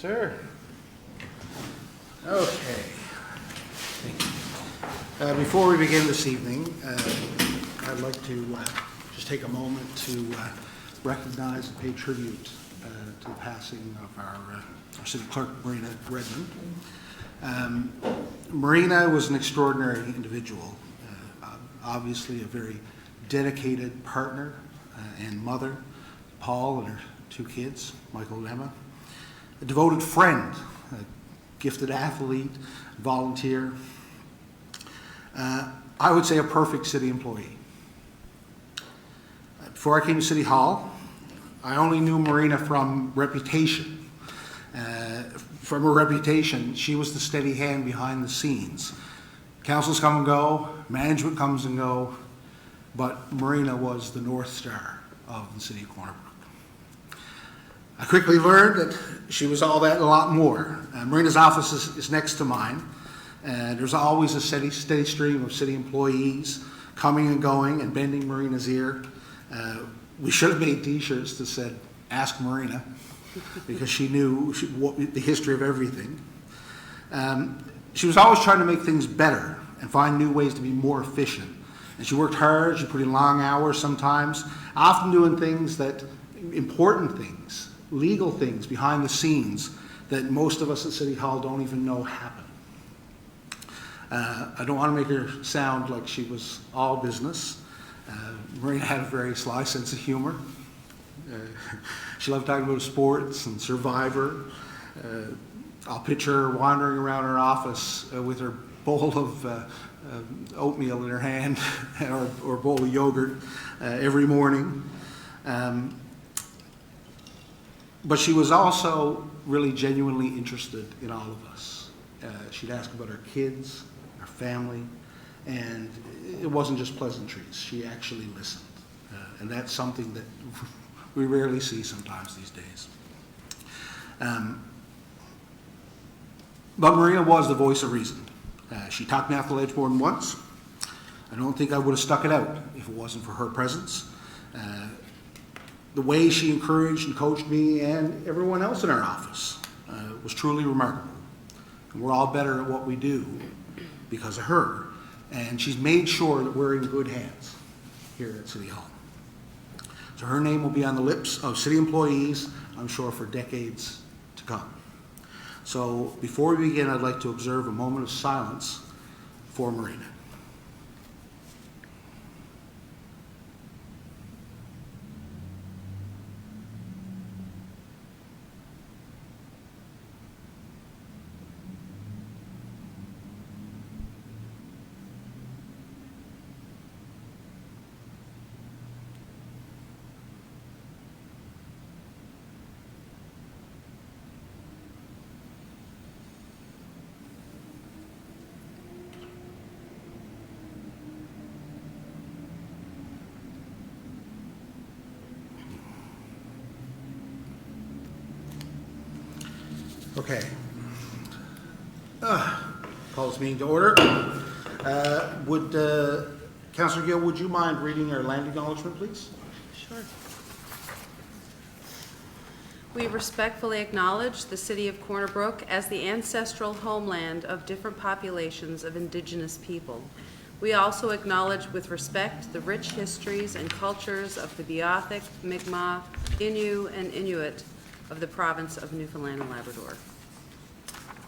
sir. Okay. Before we begin this evening, I'd like to just take a moment to recognize and pay tribute to the passing of our city clerk, Marina Redmond. Marina was an extraordinary individual, obviously a very dedicated partner and mother, Paul and her two kids, Michael and Emma, a devoted friend, a gifted athlete, volunteer, I would say a perfect city employee. Before I came to City Hall, I only knew Marina from reputation. From her reputation, she was the steady hand behind the scenes. Councils come and go, management comes and go, but Marina was the North Star of the city of Corner Brook. I quickly learned that she was all that and a lot more. Marina's office is next to mine. There's always a steady stream of city employees coming and going and bending Marina's ear. We should have made t-shirts that said, "Ask Marina," because she knew the history of everything. She was always trying to make things better and find new ways to be more efficient. And she worked hard, she put in long hours sometimes, often doing things important things, legal things behind the scenes that most of us at City Hall don't even know happen. I don't want to make her sound like she was all business. Marina had a very sly sense of humor. She loved talking about sports and Survivor. I'll picture her wandering around her office with her bowl of oatmeal in her hand or bowl of yogurt every morning. But she was also really genuinely interested in all of us. She'd ask about our kids, our family, and it wasn't just pleasantries. She actually listened. And that's something that we rarely see sometimes these days. But Marina was the voice of reason. She talked me off the ledge more than once. I don't think I would have stuck it out if it wasn't for her presence. The way she encouraged and coached me and everyone else in our office was truly remarkable. And we're all better at what we do because of her. And she's made sure that we're in good hands here at City Hall. So her name will be on the lips of city employees, I'm sure, for decades to come. So before we begin, I'd like to observe a moment of silence for Marina. Okay. Call this meeting to order. Councillor Gill, would you mind reading our land acknowledgement, please? Sure. We respectfully acknowledge the city of Corner Brook as the ancestral homeland of different populations of Indigenous people. We also acknowledge with respect the rich histories and cultures of the Beothuk, Mi'kmaq, Innu, and Inuit of the province of Newfoundland and Labrador.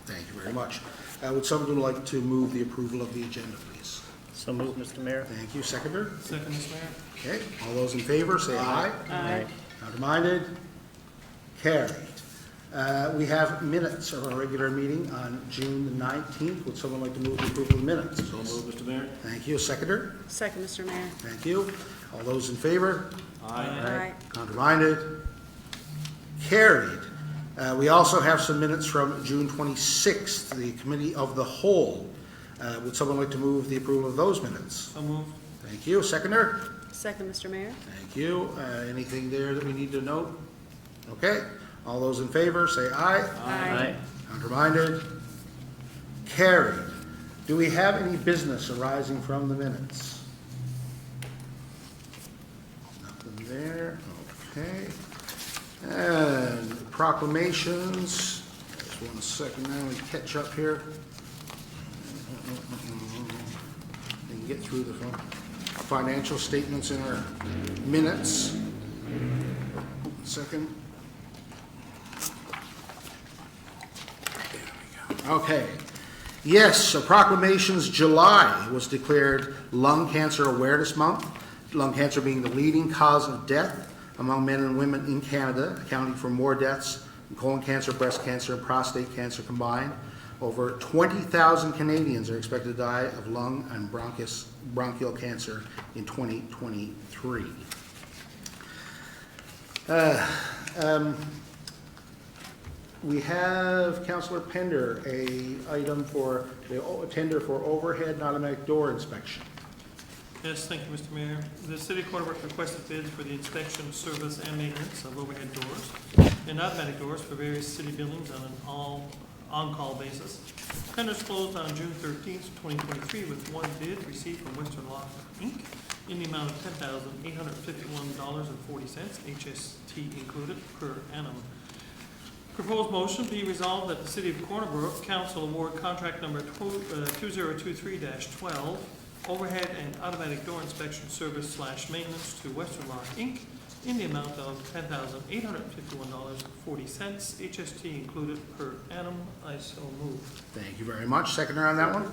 Thank you very much. Would someone like to move the approval of the agenda, please? So moved, Mr. Mayor. Thank you. Seconder? Second, Mr. Mayor. Okay. All those in favor, say aye. Aye. Counterminded? Carried. We have minutes of our regular meeting on June the 19th. Would someone like to move the approval of the minutes? So moved, Mr. Mayor. Thank you. Seconder? Second, Mr. Mayor. Thank you. All those in favor? Aye. Counterminded? Carried. We also have some minutes from June 26th, the Committee of the Whole. Would someone like to move the approval of those minutes? So moved. Thank you. Seconder? Second, Mr. Mayor. Thank you. Anything there that we need to note? Okay. All those in favor, say aye. Aye. Counterminded? Carried. Do we have any business arising from the minutes? Nothing there. Okay. And proclamations. 1 second now, we catch up here. And get through the financial statements in our minutes. 1 second. There we go. Okay. Yes, so proclamations. July was declared Lung Cancer Awareness Month. Lung cancer being the leading cause of death among men and women in Canada, accounting for more deaths than colon cancer, breast cancer, and prostate cancer combined. Over 20,000 Canadians are expected to die of lung and bronchial cancer in 2023. We have, Councillor Pender, a item for the tender for overhead and automatic door inspection. Yes, thank you, Mr. Mayor. The City of Corner Brook requested bids for the inspection, service, and maintenance of overhead doors and automatic doors for various city buildings on an on-call basis. Tenders closed on June 13th, 2023, with one bid received from Western Lock, Inc. in the amount of $10,851.40, HST included, per annum. Proposed motion be resolved that the City of Corner Brook Council award contract number 2023-12 overhead and automatic door inspection service / maintenance to Western Lock, Inc. in the amount of $10,851.40, HST included, per annum. I so move. Thank you very much. Seconder on that one?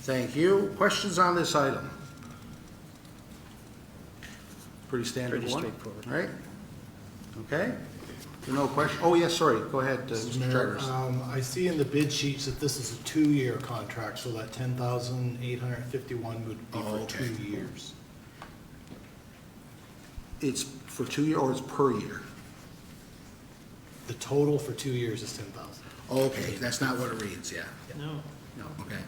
Thank you. Questions on this item? Pretty standard one. straightforward. All right. Okay. No question. Oh, yes, sorry. Go ahead, Mr. Mayor, Charters. I see in the bid sheets that this is a 2-year contract, so that 10,851 would be for Okay. 2 years. It's for 2 years or it's per year? The total for 2 years is 10,000. Okay, that's not what it reads, yeah. No. No, okay.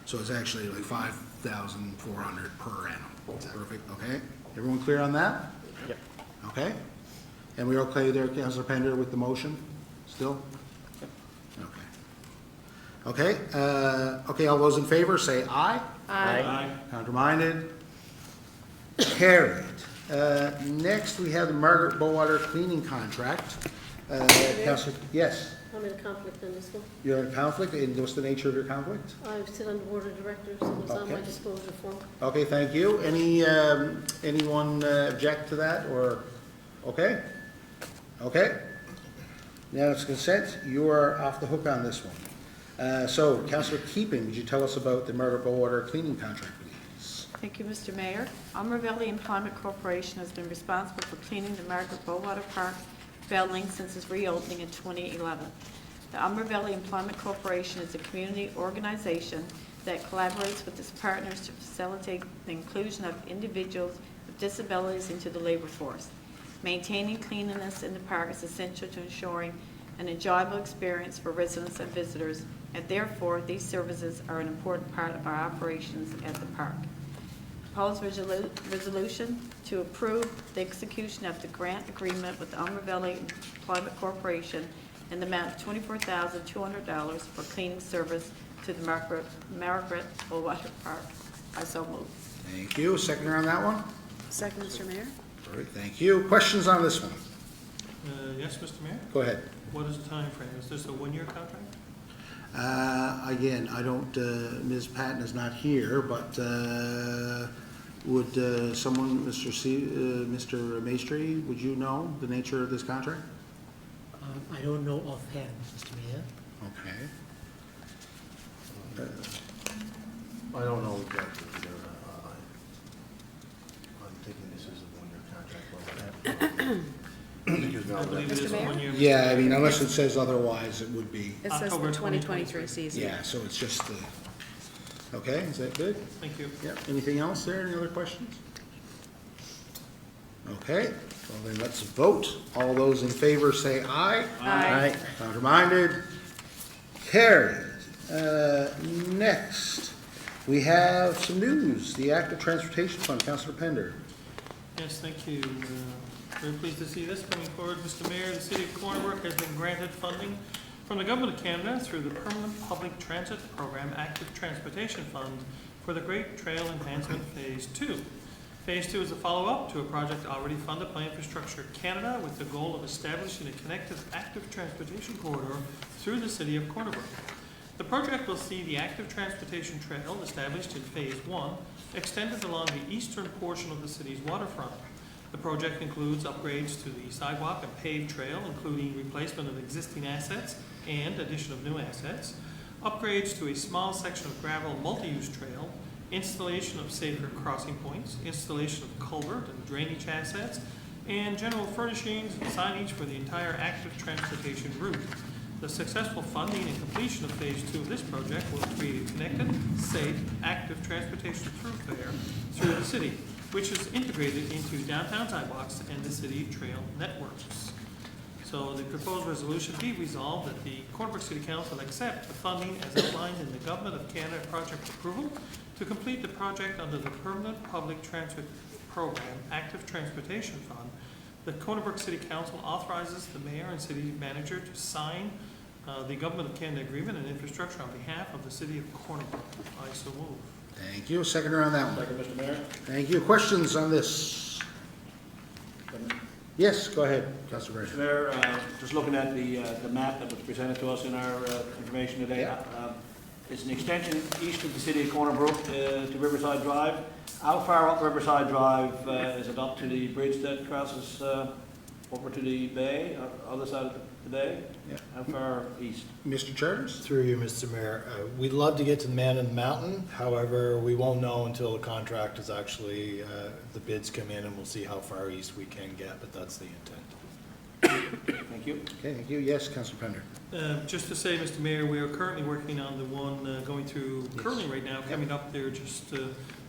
So it's actually like 5,400 per annum. Perfect, okay. Everyone clear on that? Yep. Okay. And we're okay there, Councilor Pender, with the motion still? Okay. Okay, okay, all those in favor say aye. Aye. Counterminded? Carried. Next, we have the Margaret Bowater cleaning contract. Councilor, yes, I'm in a conflict on this one. you're in conflict, and what's the nature of your conflict? I sit on the board of directors and it's on my Okay. disclosure form. Okay, thank you. Anyone object to that, or, okay? Okay. Now it's consent. You are off the hook on this one. So, Councillor Keeping, would you tell us about the Margaret Bowater cleaning contract, please? Thank you, Mr. Mayor. Umber Valley Employment Corporation has been responsible for cleaning the Margaret Bowater Park building since its reopening in 2011. The Umber Valley Employment Corporation is a community organization that collaborates with its partners to facilitate the inclusion of individuals with disabilities into the labor force. Maintaining cleanliness in the park is essential to ensuring an enjoyable experience for residents and visitors, and therefore these services are an important part of our operations at the park. Proposed resolution to approve the execution of the grant agreement with the Umber Valley Employment Corporation in the amount of $24,200 for cleaning service to the Margaret Bowater Park. I so move. Thank you. Seconder on that one? Second, Mr. Mayor. All right, thank you. Questions on this one? Yes, Mr. Mayor? Go ahead. What is the time frame? Is this a one-year contract? Again, I don't, Ms. Patton is not here, but would someone, Mr. Maestri, would you know the nature of this contract? I don't know offhand, Mr. Mayor. Okay. I don't know exactly either. I'm thinking this is a one-year contract. I believe it is Mr. Mayor? 1 year. Yeah, I mean, unless it says otherwise, it would be, It says the October 2023 season. yeah, so it's just the, okay, is that good? Thank you. Yep. Anything else there? Any other questions? Okay, well then let's vote. All those in favor say aye. Aye. Counterminded? Carried. Next, we have some news. The Active Transportation Fund, Councilor Pender. Yes, thank you. Very pleased to see this coming forward, Mr. Mayor. The City of Corner Brook has been granted funding from the Government of Canada through the Permanent Public Transit Program Active Transportation Fund for the Great Trail Enhancement Phase 2. Phase 2 is a follow-up to a project already funded by Infrastructure Canada with the goal of establishing a connected active transportation corridor through the city of Corner Brook. The project will see the active transportation trail established in Phase 1 extended along the eastern portion of the city's waterfront. The project includes upgrades to the sidewalk and paved trail, including replacement of existing assets and addition of new assets, upgrades to a small section of gravel multi-use trail, installation of safer crossing points, installation of culvert and drainage assets, and general furnishings and signage for the entire active transportation route. The successful funding and completion of Phase 2 of this project will create a connected, safe, active transportation thoroughfare through the city, which is integrated into downtown sidewalks and the city trail networks. So the proposed resolution be resolved that the Corner Brook City Council accept the funding as outlined in the Government of Canada project approval to complete the project under the Permanent Public Transit Program Active Transportation Fund. The Corner Brook City Council authorizes the mayor and city manager to sign the Government of Canada agreement and infrastructure on behalf of the city of Corner Brook. I so move. Thank you. Seconder on that one. Second, Mr. Mayor. Thank you. Questions on this? Yes, go ahead, Councilor Mr. Grant. Mayor, just looking at the map that was presented to us in our information today. Yeah. It's an extension east of the city of Corner Brook to Riverside Drive. How far up Riverside Drive is it up to the bridge that crosses over to the bay, other side of the bay? Yeah. How far east? Mr. Charters? Through you, Mr. Mayor, we'd love to get to the Man in the Mountain. However, we won't know until the contract is actually, the bids come in, and we'll see how far east we can get, but that's the intent. Thank you. Okay, thank you. Yes, Councilor Pender. Just to say, Mr. Mayor, we are currently working on the one going through Yes. Curling right now, coming up there just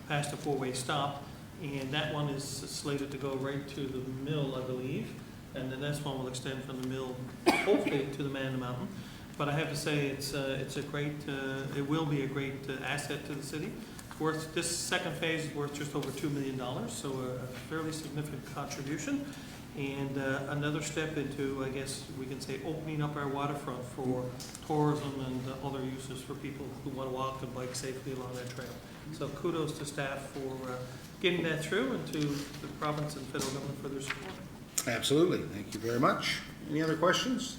past a four-way stop. And that one is slated to go right to the mill, I believe. And the next one will extend from the mill, hopefully, to the Man in the Mountain. But I have to say, it's a great, it will be a great asset to the city. It's worth, this second phase is worth just over $2 million, so a fairly significant contribution. And another step into, I guess we can say, opening up our waterfront for tourism and other uses for people who want to walk and bike safely along that trail. So kudos to staff for getting that through, and to the province and federal government for their support. Absolutely. Thank you very much. Any other questions?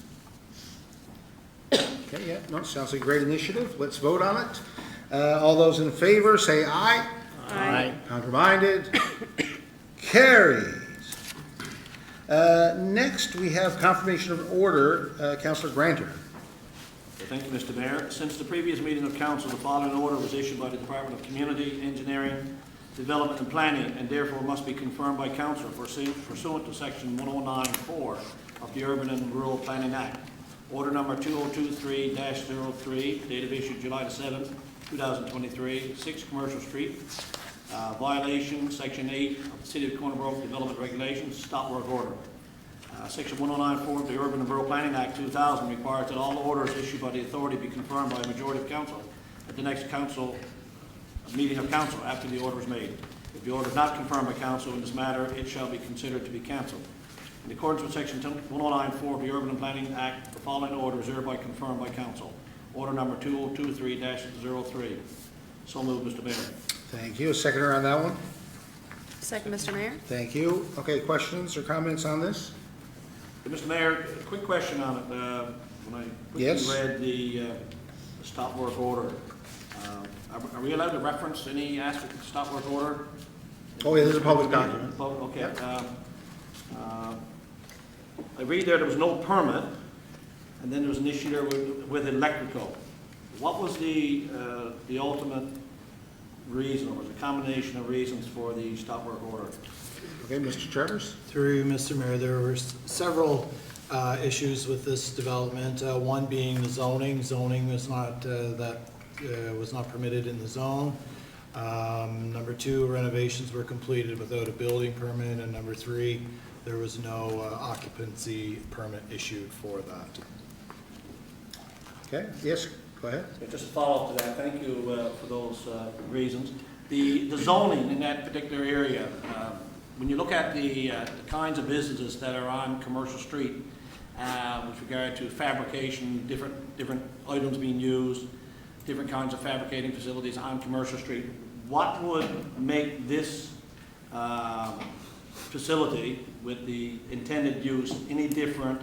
Okay, yeah, no, sounds like a great initiative. Let's vote on it. All those in favor, say aye. Aye. Counterminded? Carries. Next, we have confirmation of order. Councilor Granter. Thank you, Mr. Mayor. Since the previous meeting of council, the following order was issued by the Department of Community, Engineering, Development and Planning, and therefore must be confirmed by council pursuant to section 109(4) of the Urban and Rural Planning Act. Order number 2023-03, date of issue July the 7th, 2023, 6 Commercial Street. Violation, section 8 of the City of Corner Brook Development Regulations, stop work order. Section 109(4) of the Urban and Rural Planning Act 2000 requires that all orders issued by the authority be confirmed by a majority of council at the next meeting of council after the order is made. If the order is not confirmed by council in this matter, it shall be considered to be cancelled. In accordance with section 109(4) of the Urban and Planning Act, the following order is hereby confirmed by council. Order number 2023-03. So moved, Mr. Mayor. Thank you. A seconder on that one? Second, Mr. Mayor. Thank you. Okay, questions or comments on this? Mr. Mayor, a quick question on it. When I Yes. quickly read the stop work order, are we allowed to reference any aspect of the stop work order? Oh, yeah, this is a public document. Okay. Yep. I read there was no permit, and then there was an issue there with electrical. What was the ultimate reason, or was it a combination of reasons for the stop work order? Okay, Mr. Charters? Through you, Mr. Mayor, there were several issues with this development. One being the zoning. Zoning was not, was not permitted in the zone. Number 2, renovations were completed without a building permit. And number 3, there was no occupancy permit issued for that. Okay, yes, go ahead. Just a follow-up to that, thank you for those reasons. The zoning in that particular area, when you look at the kinds of businesses that are on Commercial Street, with regard to fabrication, different items being used, different kinds of fabricating facilities on Commercial Street, what would make this facility with the intended use any different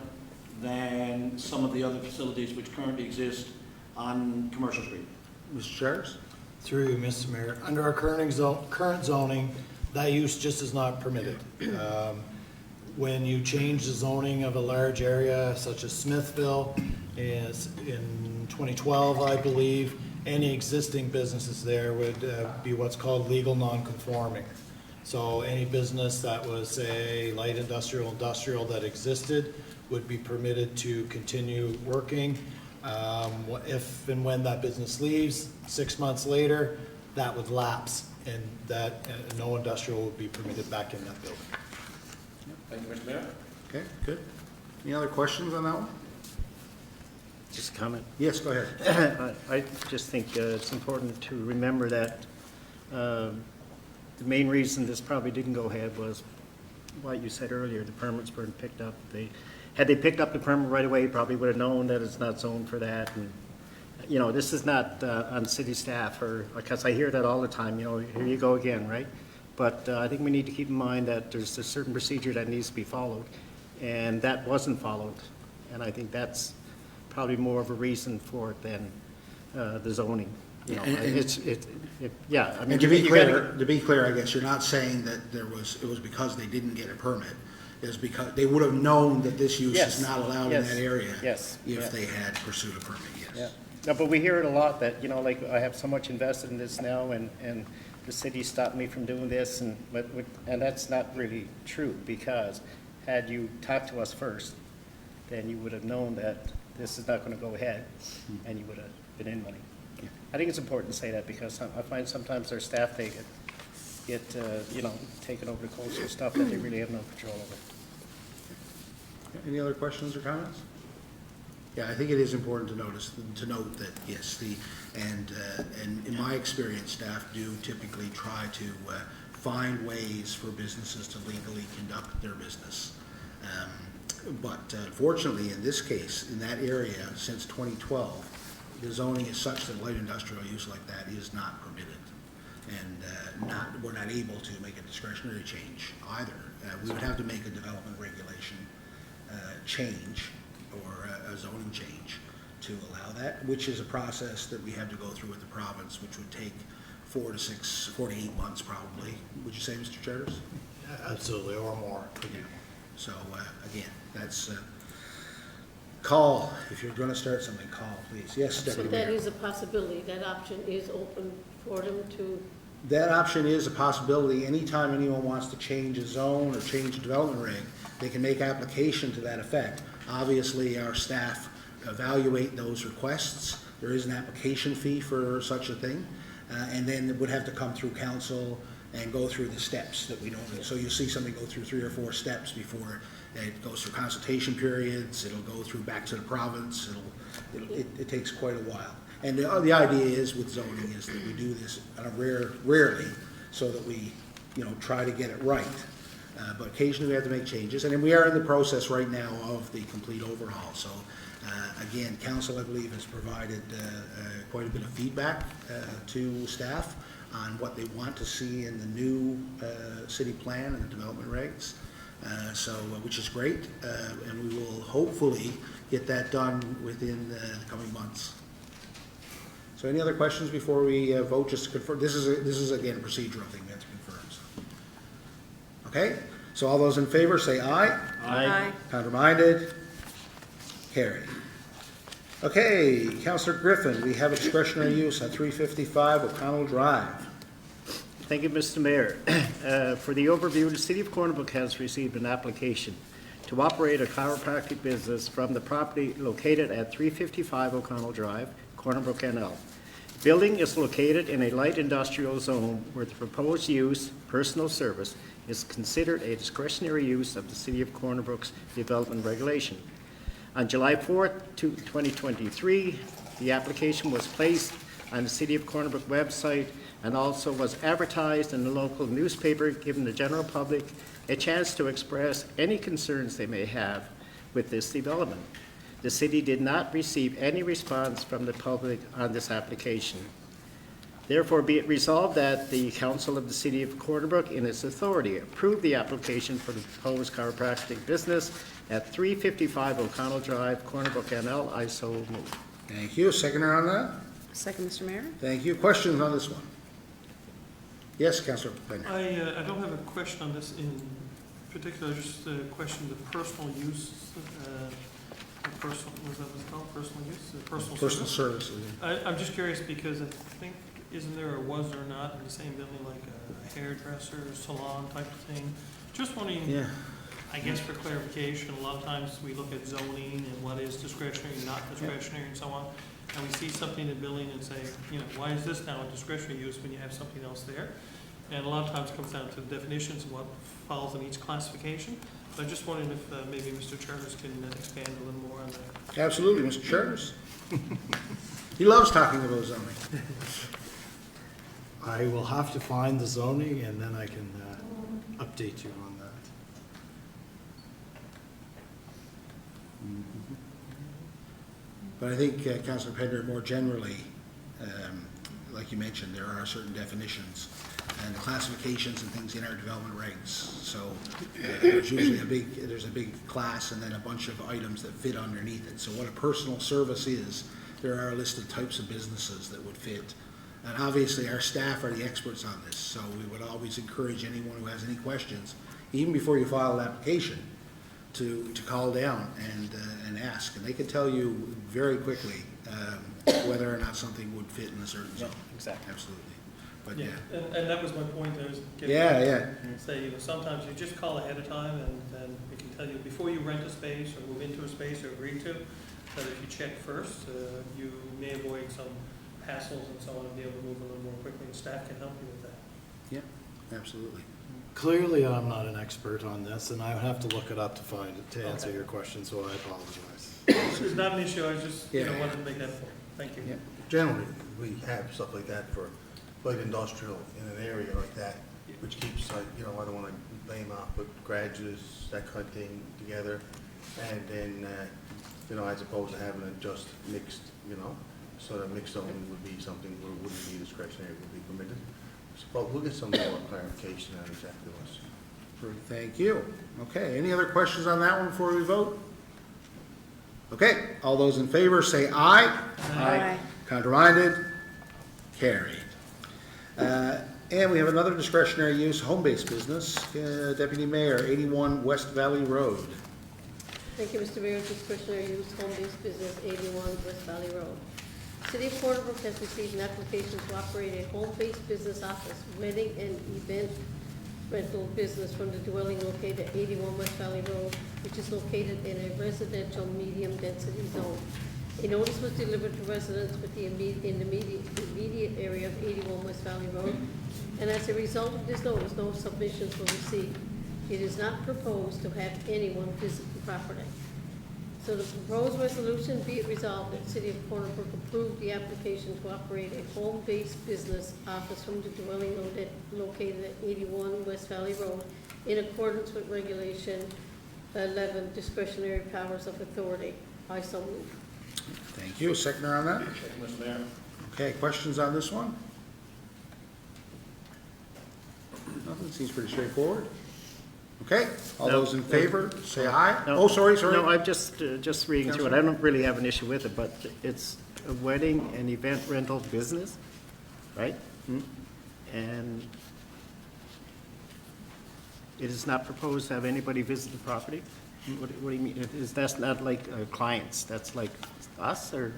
than some of the other facilities which currently exist on Commercial Street? Mr. Charis? Through you, Mr. Mayor, under our current zoning, that use just is not permitted. When you change the zoning of a large area such as Smithville, is in 2012, I believe, any existing businesses there would be what's called legal non-conforming. So any business that was, say, light industrial that existed would be permitted to continue working. If and when that business leaves, 6 months later, that would lapse, and that no industrial would be permitted back in that building. Thank you, Mr. Mayor. Okay, good. Any other questions on that one? Just a comment. Yes, go ahead. I just think it's important to remember that the main reason this probably didn't go ahead was what you said earlier, the permits weren't picked up. Had they picked up the permit right away, probably would have known that it's not zoned for that. And, you know, this is not on city staff, or, because I hear that all the time, you know, here you go again, right? But I think we need to keep in mind that there's a certain procedure that needs to be followed, and that wasn't followed. And I think that's probably more of a reason for it than the zoning. You know, yeah. I mean, And to be clear, I guess you're not saying that it was because they didn't get a permit. It's because they would have known that this use Yes. is not allowed in that area. Yes. If Yeah. they had pursued a permit, yes. Yeah. No, but we hear it a lot that, you know, like, I have so much invested in this now, and the city stopped me from doing this, and that's not really true, because had you talked to us first, then you would have known that this is not going to go ahead, and you would have been in money. I think it's important to say that, because I find sometimes our staff, they get you know, taken over the coastal stuff that they really have no control over. Any other questions or comments? Yeah, I think it is important to note that, yes, and in my experience, staff do typically try to find ways for businesses to legally conduct their business. But unfortunately, in this case, in that area, since 2012, the zoning is such that light industrial use like that is not permitted. And we're not able to make a discretionary change either. We would have to make a development regulation change, or a zoning change to allow that, which is a process that we have to go through with the province, which would take 4 to 8 months probably. Would you say, Mr. Charters? Absolutely, or more. Yeah. So again, that's call. If you're going to start something, call, please. Yes, So Deputy that Mayor. is a possibility, that option is open for them to, That option is a possibility. Anytime anyone wants to change a zone or change a development reg, they can make application to that effect. Obviously, our staff evaluate those requests. There is an application fee for such a thing, and then it would have to come through council and go through the steps that we normally. So you'll see something go through 3 or 4 steps before it goes through consultation periods. It'll go through back to the province. It takes quite a while. And the idea is with zoning is that we do this on a rarely, so that we, you know, try to get it right. But occasionally we have to make changes, and then we are in the process right now of the complete overhaul. So again, council, I believe, has provided quite a bit of feedback to staff on what they want to see in the new city plan and the development regs. Which is great, and we will hopefully get that done within the coming months. So any other questions before we vote, just to confirm? This is again a procedural thing we have to confirm. So. Okay, so all those in favor say aye. Aye. Counterminded? Carried. Okay, Councillor Griffin, we have a discretionary use at 355 O'Connell Drive. Thank you, Mr. Mayor. For the overview, the City of Corner Brook has received an application to operate a chiropractic business from the property located at 355 O'Connell Drive, Corner Brook, NL. The building is located in a light industrial zone where the proposed use, personal service, is considered a discretionary use of the City of Corner Brook's development regulation. On July 4th, 2023, the application was placed on the City of Corner Brook website and also was advertised in the local newspaper, giving the general public a chance to express any concerns they may have with this development. The city did not receive any response from the public on this application. Therefore, be it resolved that the Council of the City of Corner Brook, in its authority, approve the application for the proposed chiropractic business at 355 O'Connell Drive, Corner Brook, NL. I so move. Thank you. Seconder on that? Second, Mr. Mayor. Thank you. Questions on this one? Yes, Councilor Pender. I don't have a question on this in particular, just a question of personal use, personal, was that what it's called, personal use? Personal Personal service? services. I'm just curious because I think, isn't there or was there not in the same building like a hairdresser, salon type of thing? Just wondering, Yeah. I guess for clarification, a lot of times we look at zoning and what is discretionary and not discretionary and so on. And we see something in the building and say, you know, why is this now a discretionary use when you have something else there? And a lot of times it comes down to the definitions of what falls in each classification. So I just wondered if maybe Mr. Charters can expand a little more on that. Absolutely, Mr. Charters. He loves talking about zoning. I will have to find the zoning, and then I can update you on that. But I think, Councilor Pender, more generally, like you mentioned, there are certain definitions and classifications and things in our development regs. So there's usually there's a big class and then a bunch of items that fit underneath it. So what a personal service is, there are listed types of businesses that would fit. And obviously, our staff are the experts on this, so we would always encourage anyone who has any questions, even before you file an application, to call down and ask. And they can tell you very quickly whether or not something would fit in a certain zone. Exactly. Absolutely. But yeah. And that was my point, I was getting. Yeah. Say, you know, sometimes you just call ahead of time and we can tell you before you rent a space or move into a space or agree to, that if you check first, you may avoid some hassles and so on and be able to move a little more quickly, and staff can help you with that. Yeah, absolutely. Clearly, I'm not an expert on this, and I would have to look it up to answer your question, so I apologize. It's not an issue, I just, you know, Yeah. wanted to make that point. Thank you. Yeah. Generally, we have stuff like that for light industrial in an area like that, which keeps, like, you know, I don't want to blame out, but garages, that kind of thing together. And then, you know, as opposed to having it just mixed, you know, so that mixed zoning would be something where it wouldn't be discretionary, it would be permitted. But we'll get some more clarification on exactly what's. Thank you. Okay, any other questions on that one before we vote? Okay, all those in favor say aye. Aye. Contraminded? Carried. And we have another discretionary use, home-based business. Deputy Mayor, 81 West Valley Road. Thank you, Mr. Mayor. Discretionary use, home-based business, 81 West Valley Road. City of Corner Brook has received an application to operate a home-based business office, wedding and event rental business from the dwelling located at 81 West Valley Road, which is located in a residential medium-density zone. A notice was delivered to residents in the immediate area of 81 West Valley Road, and as a result of this notice, no submissions were received. It is not proposed to have anyone visit the property. So the proposed resolution, be it resolved that the City of Corner Brook approve the application to operate a home-based business office from the dwelling located at 81 West Valley Road in accordance with Regulation 11, discretionary powers of authority. I so move. Thank you. Seconder on that? Second, Mr. Mayor. Okay, questions on this one? Nothing, seems pretty straightforward. Okay, all No. those in favor, say aye. No. Oh, sorry. No, I'm just reading through it. I don't really have an issue with it, but it's a wedding and event rental business, right? And it is not proposed to have anybody visit the property? What do you mean? Is that not like clients? That's like us, or?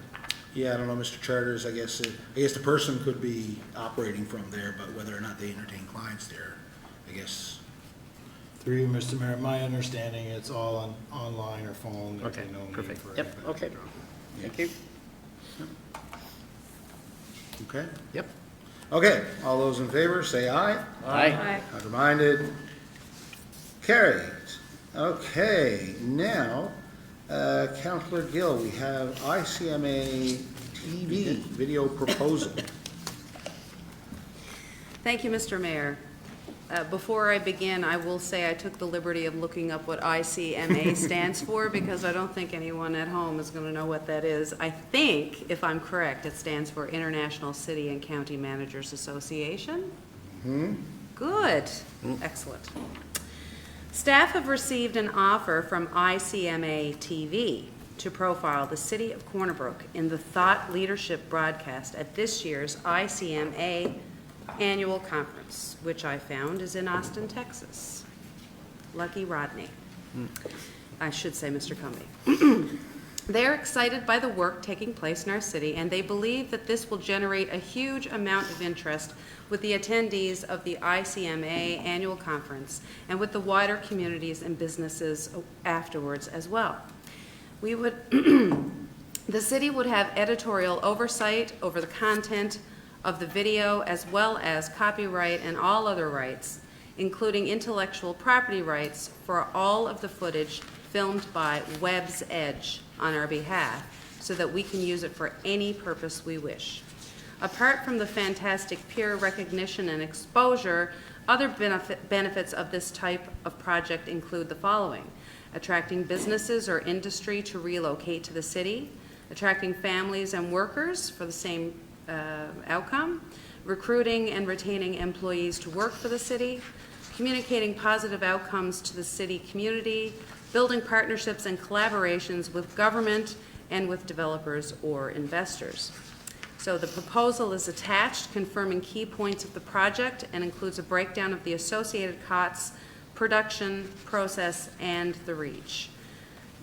Yeah, I don't know, Mr. Charters, I guess the person could be operating from there, but whether or not they entertain clients there, I guess. Through you, Mr. Mayor, my understanding, it's all online or phone. There'd Okay, be no need perfect. for Yep, anybody okay. to drop in. Thank you. Okay? Yep. Okay, all those in favor, say aye. Aye. Contraminded? Carried. Okay, now, Councilor Gill, we have ICMA TV video proposal. Thank you, Mr. Mayor. Before I begin, I will say I took the liberty of looking up what ICMA stands for, because I don't think anyone at home is going to know what that is. I think, if I'm correct, it stands for International City and County Managers Association. Good. Excellent. Staff have received an offer from ICMA TV to profile the city of Corner Brook in the Thought Leadership broadcast at this year's ICMA annual conference, which I found is in Austin, Texas. Lucky Rodney. I should say Mr. Cumbie. They're excited by the work taking place in our city, and they believe that this will generate a huge amount of interest with the attendees of the ICMA annual conference and with the wider communities and businesses afterwards as well. We would, the city would have editorial oversight over the content of the video, as well as copyright and all other rights, including intellectual property rights for all of the footage filmed by Webb's Edge on our behalf, so that we can use it for any purpose we wish. Apart from the fantastic peer recognition and exposure, other benefits of this type of project include the following: attracting businesses or industry to relocate to the city, attracting families and workers for the same outcome, recruiting and retaining employees to work for the city, communicating positive outcomes to the city community, building partnerships and collaborations with government and with developers or investors. So the proposal is attached, confirming key points of the project, and includes a breakdown of the associated costs, production, process, and the reach.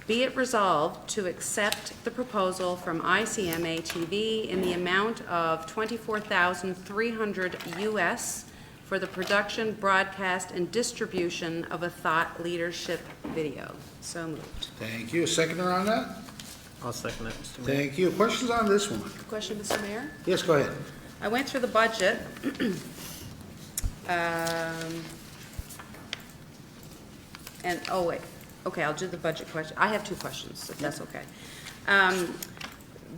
Be it resolved to accept the proposal from ICMA TV in the amount of $24,300 US for the production, broadcast, and distribution of a thought leadership video. So moved. Thank you. A seconder on that? I'll second it, Mr. Mayor. Thank you. Questions on this one? Question, Mr. Mayor? Yes, go ahead. I went through the budget. And, oh, wait. Okay, I'll do the budget question. I have two questions, if that's okay.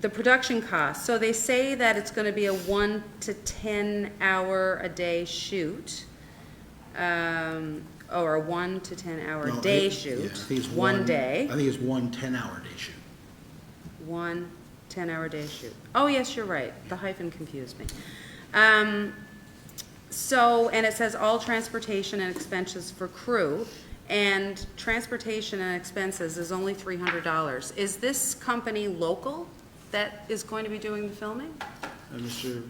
The production costs. So they say that it's going to be a 1 to 10 hour a day shoot, or a 1 to 10 hour No, day yeah, shoot. I think it's one day. I think it's 1 10-hour day shoot. 1 10-hour day shoot. Oh, yes, you're right. The hyphen confused me. So, and it says all transportation and expenses for crew, and transportation and expenses is only $300. Is this company local that is going to be doing the filming? Mr.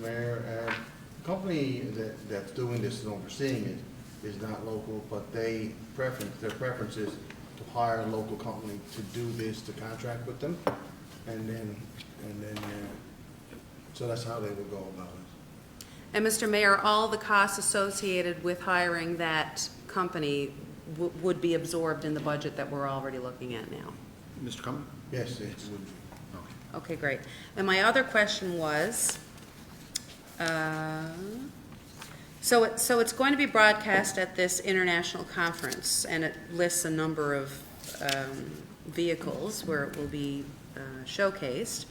Mayor, the company that's doing this and overseeing it is not local, but their preference is to hire a local company to do this, to contract with them, and then, so that's how they will go about it. And Mr. Mayor, all the costs associated with hiring that company would be absorbed in the budget that we're already looking at now. Mr. Cummings? Yes, it would be. Okay, great. And my other question was, so it's going to be broadcast at this international conference, and it lists a number of vehicles where it will be showcased.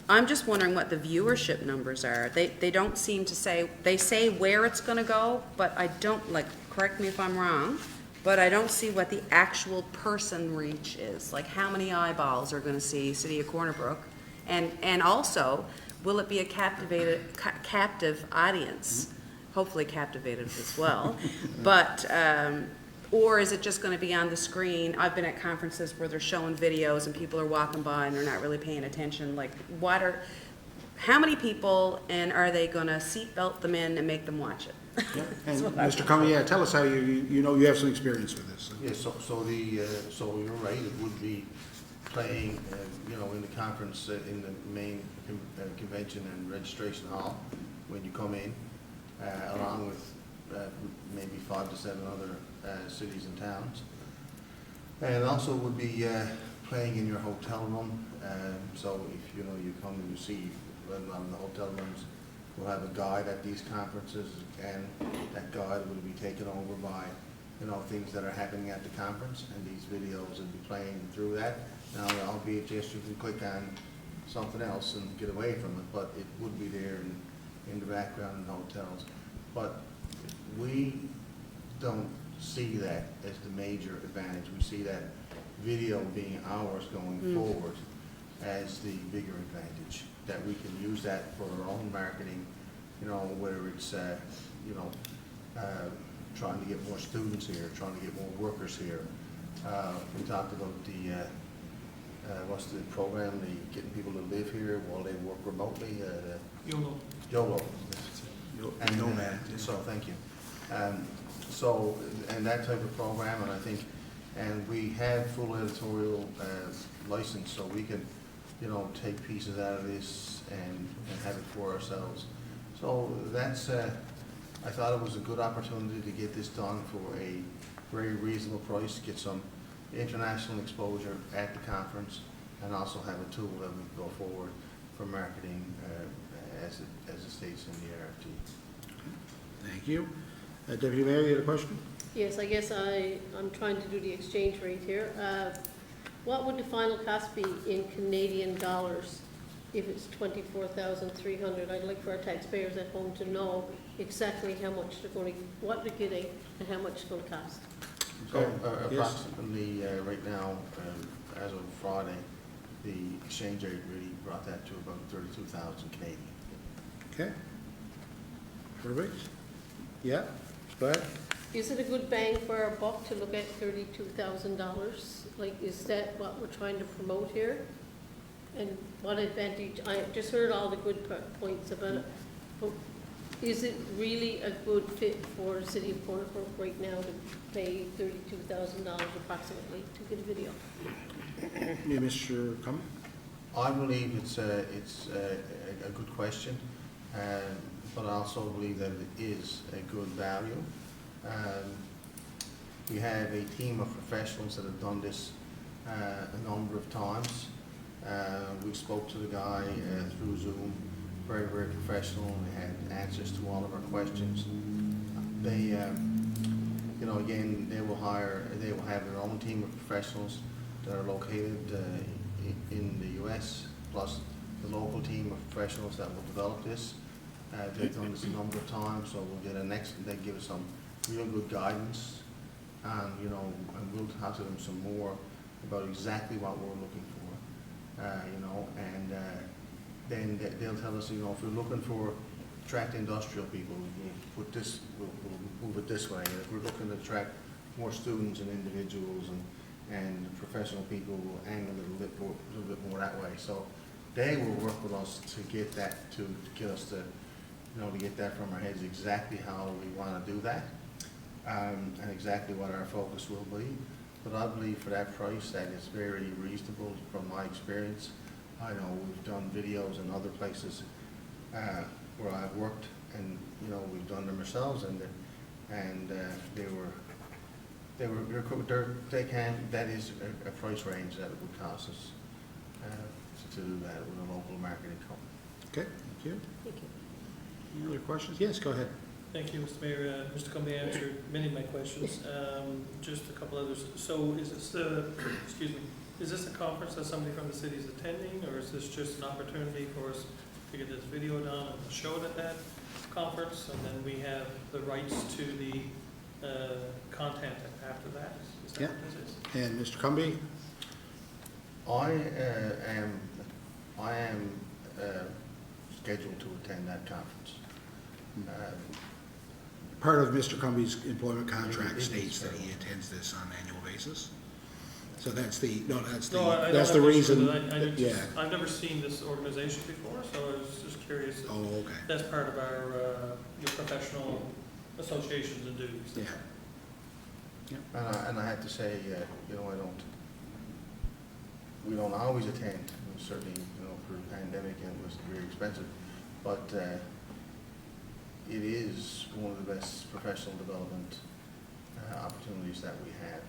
I'm just wondering what the viewership numbers are. They don't seem to say, they say where it's going to go, but I don't, like, correct me if I'm wrong, but I don't see what the actual person reach is. Like, how many eyeballs are going to see City of Corner Brook? And also, will it be a captive audience? Hopefully captivated as well. But, or is it just going to be on the screen? I've been at conferences where they're showing videos and people are walking by and they're not really paying attention. Like, how many people, and are they going to seatbelt them in and make them watch it? And Mr. Cummings, yeah, tell us how you know you have some experience with this. Yeah, so you're right, it would be playing, in the conference, in the main convention and registration hall when you come in, along with maybe 5 to 7 other cities and towns. And also would be playing in your hotel room. So if you come and you see a lot of the hotel rooms, we'll have a guide at these conferences, and that guide will be taken over by things that are happening at the conference, and these videos will be playing through that. Now, albeit just you can click on something else and get away from it, but it would be there in the background in the hotels. But we don't see that as the major advantage. We see that video being ours going forward as the bigger advantage, that we can use that for our own marketing, you know, whether it's, trying to get more students here, trying to get more workers here. We talked about the, what's the program, the getting people to live here while they work remotely, YOLO. YOLO. And, Nomad. so, thank you. So, and that type of program, and I think, and we have full editorial license, so we can, you know, take pieces out of this and have it for ourselves. So that's, I thought it was a good opportunity to get this done for a very reasonable price, get some international exposure at the conference, and also have a tool that we can go forward for marketing as it states in the RFT. Thank you. Deputy Mayor, you had a question? Yes, I guess I'm trying to do the exchange rate here. What would the final cost be in Canadian dollars if it's 24,300? I'd like for our taxpayers at home to know exactly how much they're going to, what they're getting, and how much it's going to cost. So Yes. approximately, right now, as of Friday, the exchange rate really brought that to about 32,000 Canadian. Okay. Perfect. Yeah, go ahead. Is it a good bang for our buck to look at $32,000? Like, is that what we're trying to promote here? And what advantage, I just heard all the good points about it, but is it really a good fit for the city of Corner Brook right now to pay $32,000 approximately to get a video? Yeah, Mr. Cumming? I believe it's a good question, but I also believe that it is a good value. We have a team of professionals that have done this a number of times. We spoke to the guy through Zoom, very, very professional, and they had answers to all of our questions. They, you know, again, they will have their own team of professionals that are located in the U.S., plus the local team of professionals that will develop this. They've done this a number of times, so we'll get they give us some real good guidance, and, you know, and we'll talk to them some more about exactly what we're looking for, you know, and then they'll tell us, you know, if we're looking for attract industrial people, we'll move it this way. If we're looking to attract more students and individuals and professional people, we'll angle it a little bit more that way. So they will work with us to get that, to get us to, you know, to get that from our heads exactly how we want to do that, and exactly what our focus will be. But I believe for that price, that is very reasonable from my experience. I know we've done videos in other places where I've worked, and, you know, we've done them ourselves, and that is a price range that it would cost us to do that with a local marketing company. Okay, thank you. Thank you. Any other questions? Yes, go ahead. Thank you, Mr. Mayor. Mr. Cummey answered many of my questions. Just a couple others. So is this excuse me, is this a conference that somebody from the city is attending, or is this just an opportunity for us to get this video done and show it at that conference, and then we have the rights to the content after that? Is that Yeah. what this is? And Mr. Cumbie? I am scheduled to attend that conference. Part of Mr. Cumbie's employment contract It is, states that he attends this on an annual basis. So that's the, No, I don't that's have the an issue reason. with it. Yeah. I've never seen this organization before, so I was just curious. Oh, okay. That's part of our your professional associations and duties. Yeah. And I have to say, you know, we don't always attend. Certainly, you know, through the pandemic, and it was very expensive. But it is one of the best professional development opportunities that we have.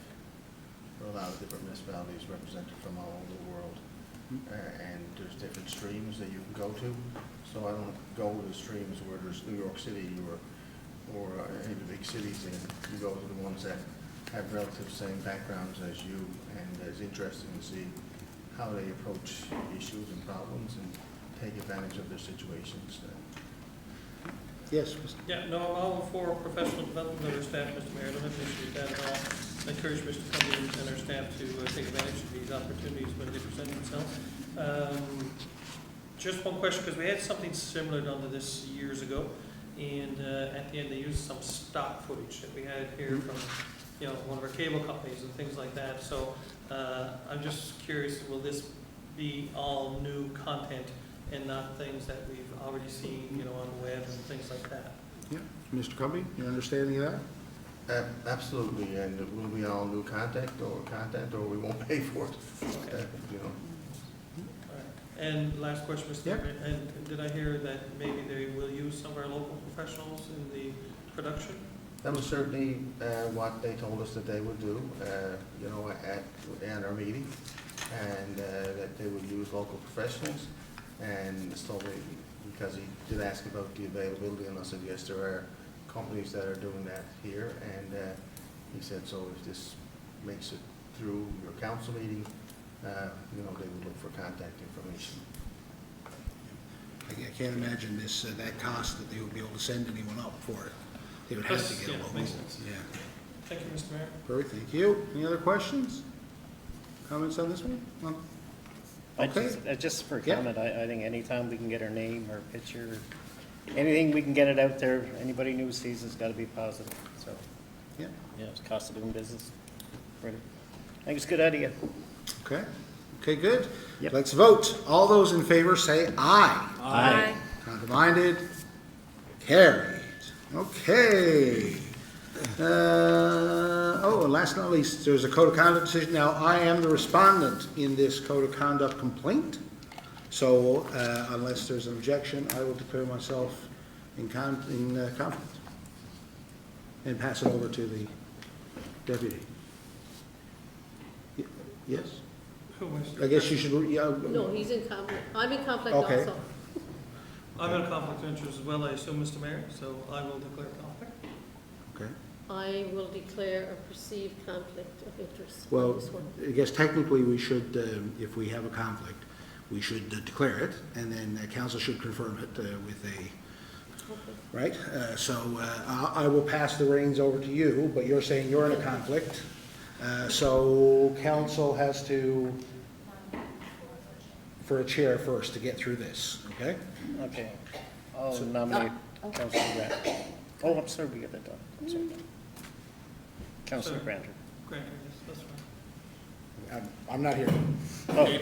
There are a lot of different municipalities represented from all over the world, and there's different streams that you can go to. So I don't go to the streams where there's New York City or any of the big cities, and you go to the ones that have relative same backgrounds as you, and it's interesting to see how they approach issues and problems and take advantage of their situations. Yes, Mr. Yeah, no, I'm all for professional development of our staff, Mr. Mayor. I don't have an issue with that at all. I encourage Mr. Cummings and our staff to take advantage of these opportunities when they present themselves. Just one question, because we had something similar done to this years ago, and at the end, they used some stock footage that we had here from, you know, one of our cable companies and things like that. So I'm just curious, will this be all new content and not things that we've already seen, you know, on the web and things like that? Yeah, Mr. Covey, your understanding of that? Absolutely, and it will be all new content, or we won't pay for it, you know. And last question, Mr. Yep. Mayor, and did I hear that maybe they will use some of our local professionals in the production? That was certainly what they told us that they would do, you know, at our meeting, and that they would use local professionals. And so because he did ask about the availability, and I said, yes, there are companies that are doing that here. And he said, so if this makes it through your council meeting, you know, they would look for contact information. I can't imagine this, that cost that they would be able to send anyone up for it. They would have to get a Yeah, local. makes sense. Yeah. Thank you, Mr. Mayor. Perfect, thank you. Any other questions? Comments on this one? No? Okay. Just for Yeah. comment, I think anytime we can get our name or picture, anything we can get it out there, anybody new sees it's got to be positive. So, Yeah, yeah, it's cost of doing business. Really. I think it's a good idea. okay. Okay, good. Yep. Let's vote. All those in favor say aye. Aye. Contraminded? Carried. Okay. And last but not least, there's a code of conduct decision. Now, I am the respondent in this code of conduct complaint. So unless there's an objection, I will declare myself in conflict and pass it over to the deputy. Yes? Who was? I guess you should, yeah. No, he's in conflict. I'm in conflict Okay. also. I'm in a conflict of interest as well, I assume, Mr. Mayor, so I will declare conflict. Okay. I will declare a perceived conflict of interest Well, on this one. I guess technically we should, if we have a conflict, we should declare it, and then council should confirm it with a, Okay. right? I will pass the reins over to you, but you're saying you're in a conflict. So council has to, for a chair first to get through this, okay? Okay. I'll nominate Councilor Grant. Oh, I'm sorry, we got that done. I'm sorry. Councilor Sorry. Grantor. Great, yes, that's fine. I'm not here. Oh,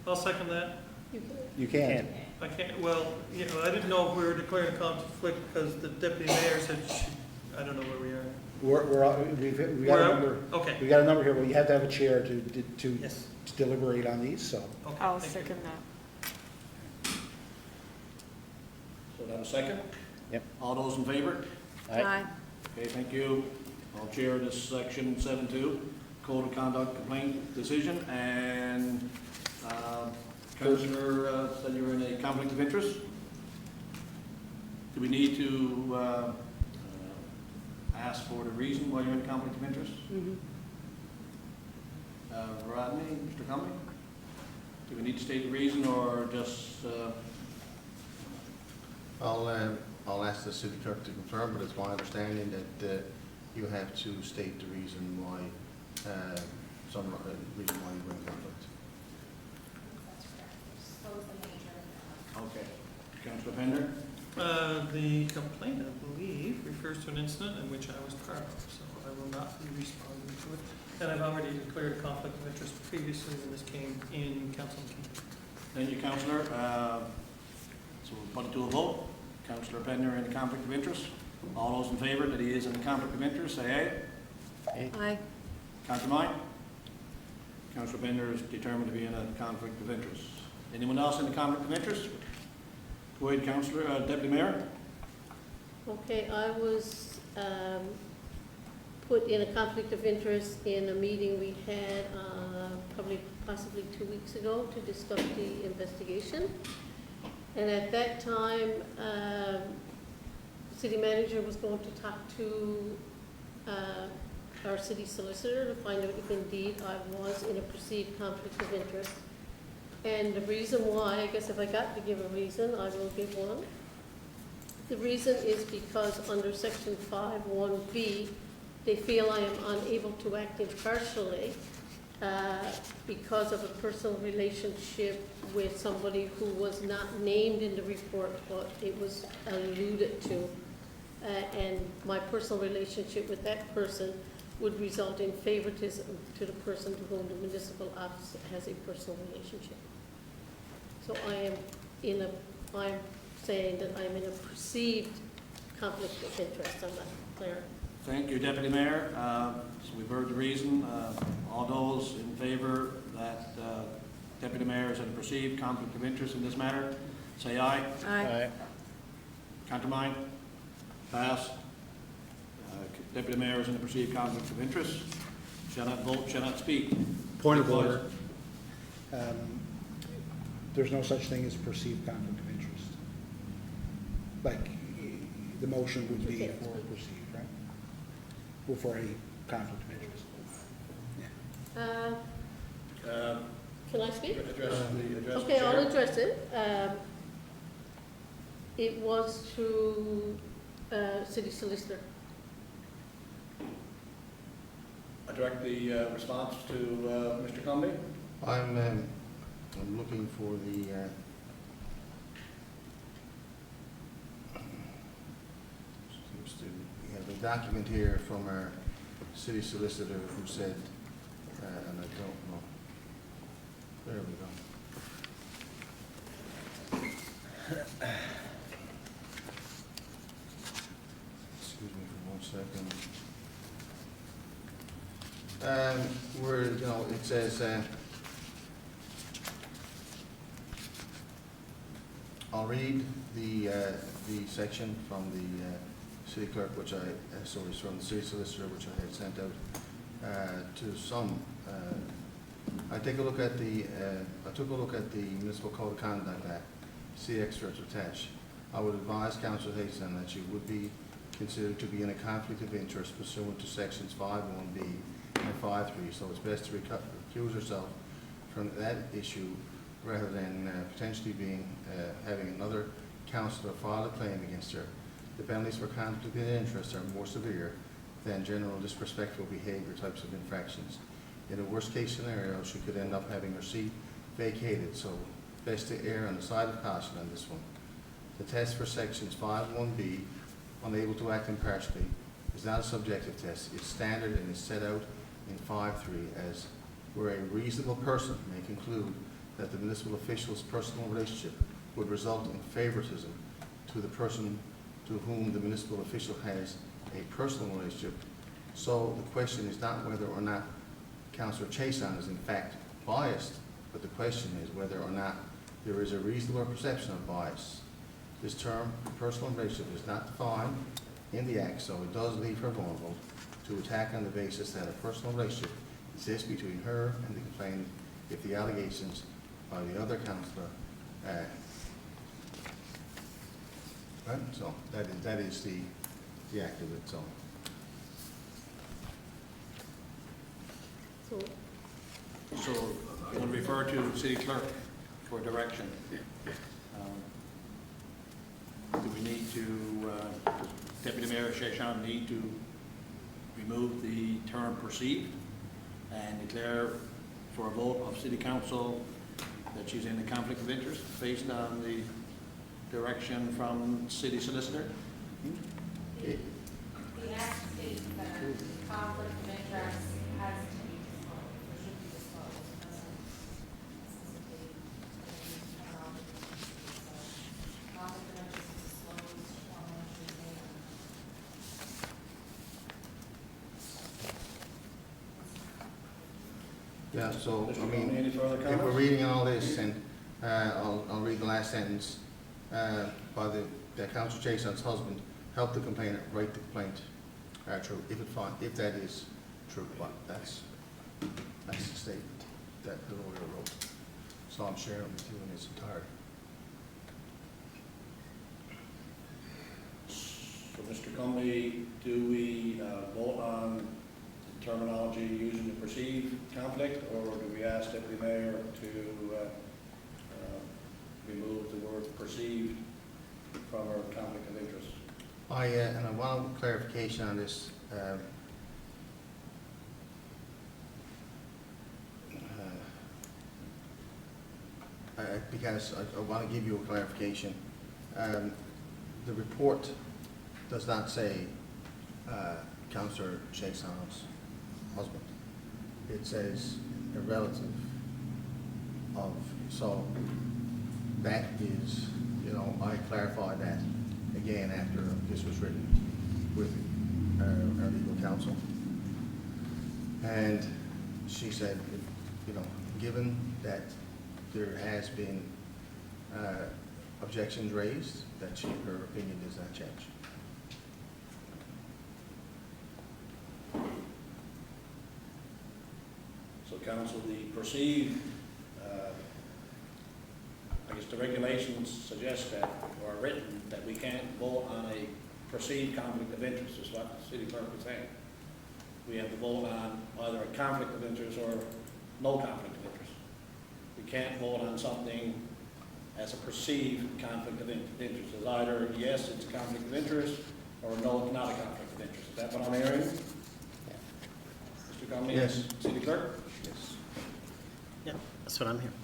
I'll second that. You can- You can. can. I can't, well, you know, I didn't know if we were declaring a conflict because the deputy mayor said I don't know where we are. We We're got a out? number, Okay, we got a number here, but you have to have a chair to yes, deliberate on these, so. okay. I'll thank you. second that. So that a second? Yep. All those in favor? Aye. Okay, thank you. I'll chair this section 7-2, Code of Conduct Complaint Decision, and Councilor said you were in a conflict of interest. Do we need to ask for the reason why you're in conflict of interest? Mhm. Rodney, Mr. Cumming? Do we need to state the reason, or just, I'll ask the city clerk to confirm, but it's my understanding that you have to state the reason why, reason why you're in conflict. okay. Councilor Pender? The complaint, I believe, refers to an incident in which I was part of, so I will not be responding to it. And I've already declared a conflict of interest previously when this came in council meeting. Thank you, Councilor. So we'll put it to a vote. Councilor Pender in a conflict of interest. All those in favor that he is in a conflict of interest, say aye. Aye. Councilor Mine? Councilor Pender is determined to be in a conflict of interest. Anyone else in a conflict of interest? Go ahead, Councilor, Deputy Mayor. Okay, I was put in a conflict of interest in a meeting we had possibly 2 weeks ago to discuss the investigation. And at that time, the city manager was going to talk to our city solicitor to find out if indeed I was in a perceived conflict of interest. And the reason why, I guess if I got to give a reason, I will give one. The reason is because under section 5(1)B, they feel I am unable to act impartially because of a personal relationship with somebody who was not named in the report, but it was alluded to. And my personal relationship with that person would result in favoritism to the person to whom the municipal office has a personal relationship. So I'm saying that I'm in a perceived conflict of interest. I'm not clear. Thank you, Deputy Mayor. So we've heard the reason. All those in favor that Deputy Mayor is in a perceived conflict of interest in this matter, say aye. Aye. Countermine? Pass. Deputy Mayor is in a perceived conflict of interest. Shall not vote, shall not speak. Point of order. There's no such thing as perceived conflict of interest. Like, the motion would be for perceived, right? Or for a conflict of interest. Yeah. Can I speak? Address the Okay, I'll chair. address it. It was to city solicitor. I direct the response to Mr. Comby. I'm looking for the, we have a document here from our city solicitor who said, and I don't know, there we go. Excuse me for 1 second. Where, it says, I'll read the section from the city clerk, which from the city solicitor, which I had sent out to some. I took a look at the Municipal Code of Conduct Act, see excerpts attached. I would advise Councillor Hassan that you would be considered to be in a conflict of interest pursuant to sections 5(1)B and 5(3), so it's best to recuse yourself from that issue rather than potentially having another councillor file a claim against her. The penalties for conflict of interest are more severe than general disrespectful behavior types of infractions. In a worst case scenario, she could end up having her seat vacated, so best to err on the side of caution on this one. The test for sections 5(1)B, unable to act impartially, is not a subjective test. It's standard and is set out in 5(3) as where a reasonable person may conclude that the municipal official's personal relationship would result in favoritism to the person to whom the municipal official has a personal relationship. So the question is not whether or not Councillor Chason is in fact biased, but the question is whether or not there is a reasonable perception of bias. This term, personal relationship, is not defined in the Act, so it does leave her vulnerable to attack on the basis that a personal relationship exists between her and the complainant if the allegations by the other councillor right? So that is the act of it, so. So I'm going to refer to the city clerk for direction. Do we need to, does Deputy Mayor Chachan need to remove the term perceived and declare for a vote of City Council that she's in a conflict of interest based on the direction from City Solicitor? The Act states that conflict of interest has to be disclosed, or should be disclosed. It doesn't specifically conflict of interest is disclosed Yeah, so, Mr. I mean, Coney, any further if we're comments? reading all this, and I'll read the last sentence, by the Councillor Chason's husband, help the complainant write the complaint true, if that is true, but that's the statement that the lawyer wrote. So I'm sharing with you in its entirety. So, Mr. Comey, do we vote on the terminology using the perceived conflict, or do we ask Deputy Mayor to remove the word perceived from her conflict of interest. And I want clarification on this. Because I want to give you a clarification. The report does not say Councillor Sheikh Salman's husband. It says a relative of, so that is, I clarified that again after this was written with our legal counsel. And she said, given that there has been objections raised, that her opinion does not change. So council, the perceived, I guess the regulations suggest that, or are written, that we can't vote on a perceived conflict of interest, is what the city clerk was saying. We have to vote on either a conflict of interest or no conflict of interest. We can't vote on something as a perceived conflict of interest. It's either, yes, it's a conflict of interest, or no, it's not a conflict of interest. Is that what I'm hearing? Mr. Cummings? Yes. City clerk? Yes. Yeah, that's what I'm hearing.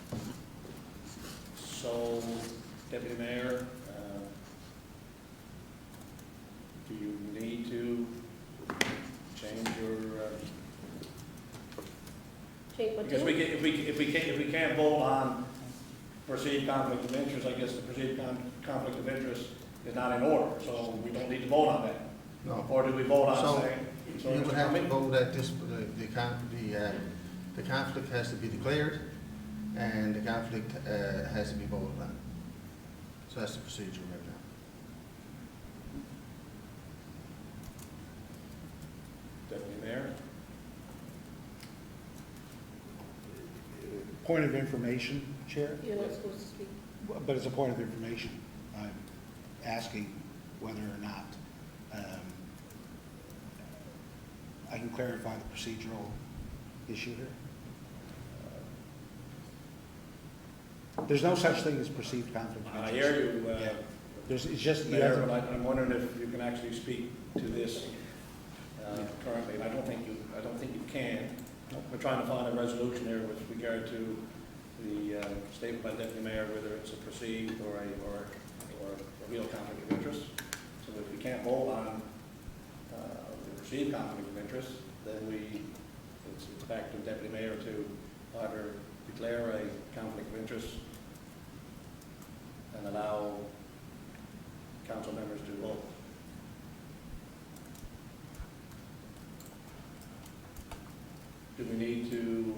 So, Deputy Mayor, do you need to change your, Change what because to? if we can't vote on perceived conflict of interest, I guess the perceived conflict of interest is not in order, so we don't need to vote on that. No. Or do we vote on So, saying? You would have to vote that the conflict has to be declared, and the conflict has to be voted on. So that's the procedure right now. Deputy Mayor? Point of information, Chair, You're not supposed to speak. but it's a point of information. I'm asking whether or not I can clarify the procedural issue here. There's no such thing as perceived conflict of I interest. hear you, Yeah. It's just, you Mayor, have but to- I'm wondering if you can actually speak to this currently, and I don't think you can. We're trying to find a resolution here with regard to the statement by Deputy Mayor, whether it's a perceived or a real conflict of interest. So if we can't vote on the perceived conflict of interest, then it's back to Deputy Mayor to either declare a conflict of interest and allow council members to vote. Do we need to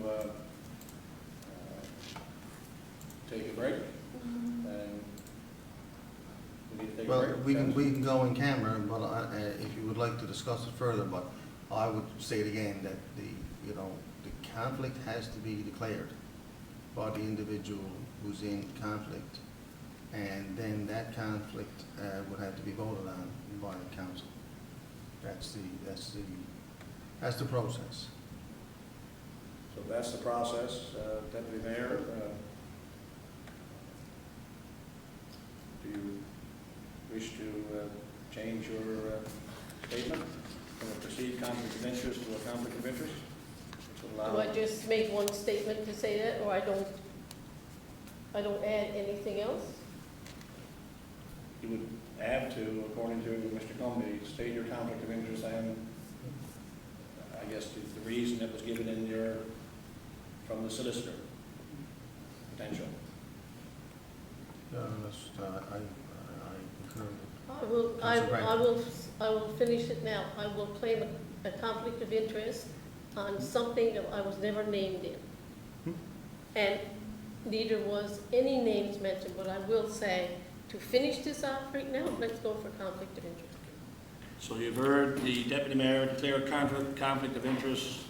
take a break? And we need to take a Well, break? we can go in camera, but if you would like to discuss it further, but I would say it again, that the conflict has to be declared by the individual who's in conflict, and then that conflict would have to be voted on by the council. That's the process. So that's the process, Deputy Mayor. Do you wish to change your statement from a perceived conflict of interest to a conflict of interest? To Do allow- I just make one statement to say that, or I don't add anything else? You would add to, according to Mr. Comby, state your conflict of interest and I guess the reason that was given in from the solicitor, potential. I concur with I will finish it now. I will claim a conflict of interest on something that I was never named in. And neither was any names mentioned, but I will say, to finish this off right now, let's go for conflict of interest. So you've heard the Deputy Mayor declare conflict of interest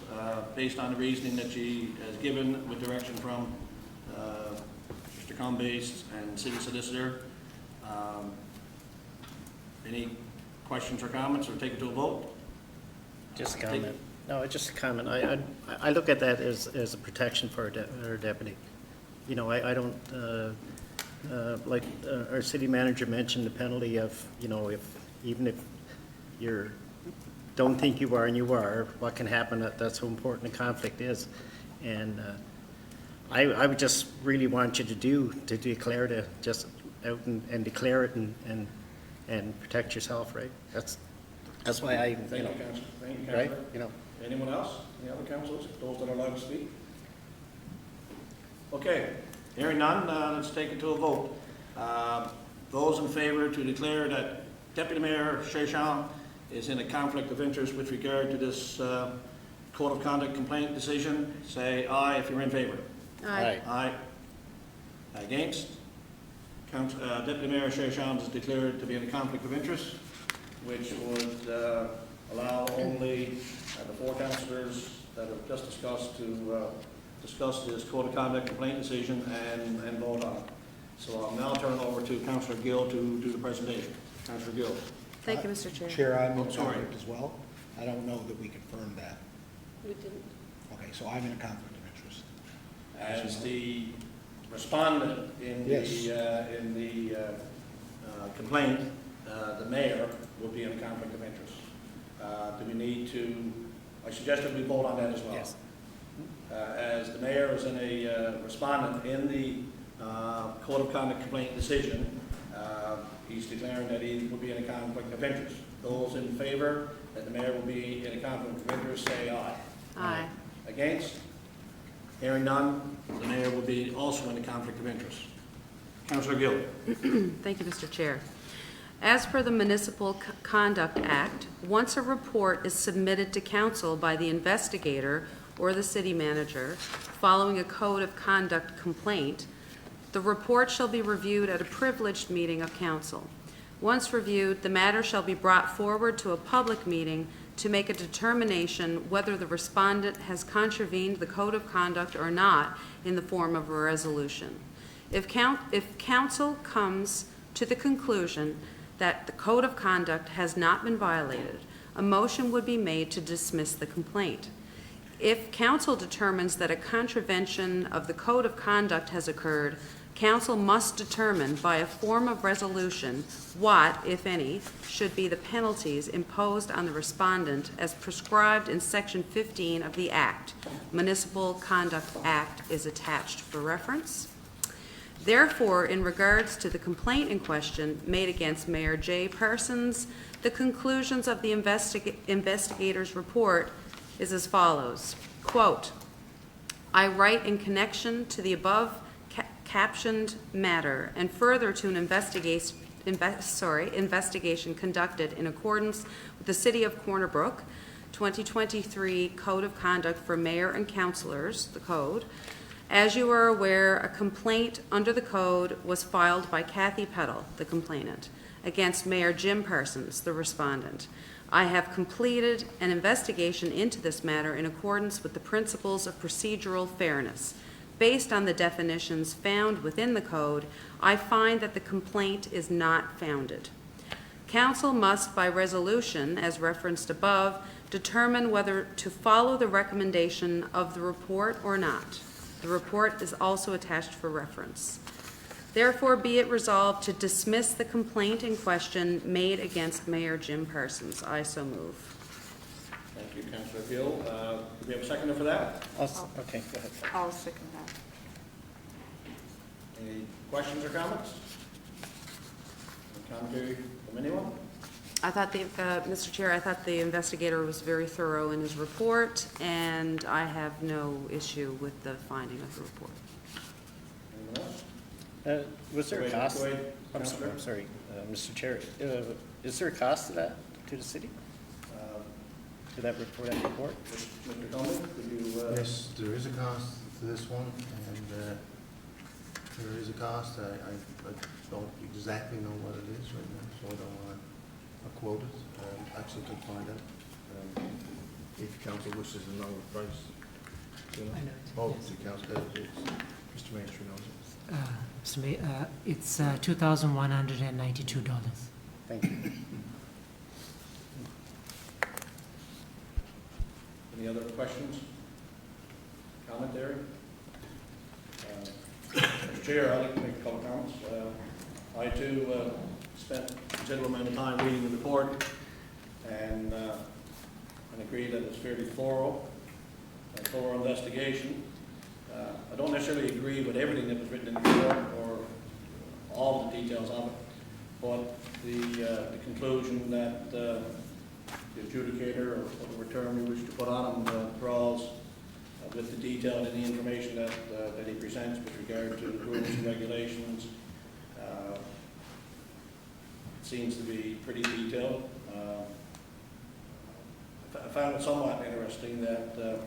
based on the reasoning that she has given with direction from Mr. Comby and City Solicitor. Any questions or comments, or take it to a vote? Just a comment. No, just a comment. I look at that as a protection for our deputy. I don't, like our city manager mentioned, the penalty of, even if you're, don't think you are and you are, what can happen, that's how important a conflict is. And I would just really want you to declare to just out and declare it and protect yourself, right? That's why I, Thank you, Councilor. Thank you, right, Councilor. Anyone else? Any other councilors? Those that are allowed to speak? Okay, hearing none, let's take it to a vote. Those in favor to declare that Deputy Mayor Sheshan is in a conflict of interest with regard to this Code of Conduct complaint decision, say aye if you're in favor. Aye. Aye. Against? Deputy Mayor Sheshan is declared to be in a conflict of interest, which would allow only the four councillors that have just discussed to discuss this Code of Conduct complaint decision and vote on it. So I'll now turn over to Councillor Gill to do the presentation. Councillor Gill. Thank you, Mr. Chair. Chair, I'm in Oh, sorry. conflict as well. I don't know that we confirmed that. We didn't. Okay, so I'm in a conflict of interest. As the respondent in Yes. the complaint, the mayor will be in a conflict of interest. Do we need to, I suggest that we vote on that as well. Yes. As the mayor is in a respondent in the Code of Conduct complaint decision, he's declaring that he will be in a conflict of interest. Those in favor that the mayor will be in a conflict of interest, say aye. Aye. Against? Hearing none, the mayor will be also in a conflict of interest. Councillor Gill. Thank you, Mr. Chair. As per the Municipal Conduct Act, once a report is submitted to council by the investigator or the city manager following a Code of Conduct complaint, the report shall be reviewed at a privileged meeting of council. Once reviewed, the matter shall be brought forward to a public meeting to make a determination whether the respondent has contravened the Code of Conduct or not in the form of a resolution. If council comes to the conclusion that the Code of Conduct has not been violated, a motion would be made to dismiss the complaint. If council determines that a contravention of the Code of Conduct has occurred, council must determine by a form of resolution what, if any, should be the penalties imposed on the respondent as prescribed in Section 15 of the Act. Municipal Conduct Act is attached for reference. Therefore, in regards to the complaint in question made against Mayor J. Parsons, the conclusions of the investigator's report is as follows. Quote, I write in connection to the above captioned matter and further to an investigation conducted in accordance with the City of Corner Brook 2023 Code of Conduct for Mayor and Councilors, the Code. As you are aware, a complaint under the Code was filed by Kathy Peddle, the complainant, against Mayor Jim Parsons, the respondent. I have completed an investigation into this matter in accordance with the principles of procedural fairness. Based on the definitions found within the Code, I find that the complaint is not founded. Council must, by resolution, as referenced above, determine whether to follow the recommendation of the report or not. The report is also attached for reference. Therefore, be it resolved to dismiss the complaint in question made against Mayor Jim Parsons. I so move. Thank you, Councillor Gill. Do we have a seconder for that? Okay, go ahead. I'll second that. Any questions or comments? Commentary from anyone? I thought Mr. Chair, I thought the investigator was very thorough in his report, and I have no issue with the finding of the report. Anyone else? Was there a Go ahead, cost? go ahead, Councillor. I'm sorry, Mr. Chair. Is there a cost to that, to the city, to that report? Mr. Coleman, could you? Yes, there is a cost to this one, and there is a cost. I don't exactly know what it is right now, so I don't want to quote it. Actually, could find out if council wishes to know the price. You know? I know it, Oh, yes. the council, Mr. Maestri knows it. Mr. Mayor, it's $2,192. Thank you. Any other questions? Commentary? Mr. Chair, I'd like to make a couple of comments. I too spent a considerable amount of time reading the report and agree that it's fairly thorough, a thorough investigation. I don't necessarily agree with everything that was written in the report or all the details of it, but the conclusion that the adjudicator, or whatever term you wish to put on him, draws with the detail and the information that he presents with regard to the rules and regulations, seems to be pretty detailed. I found it somewhat interesting that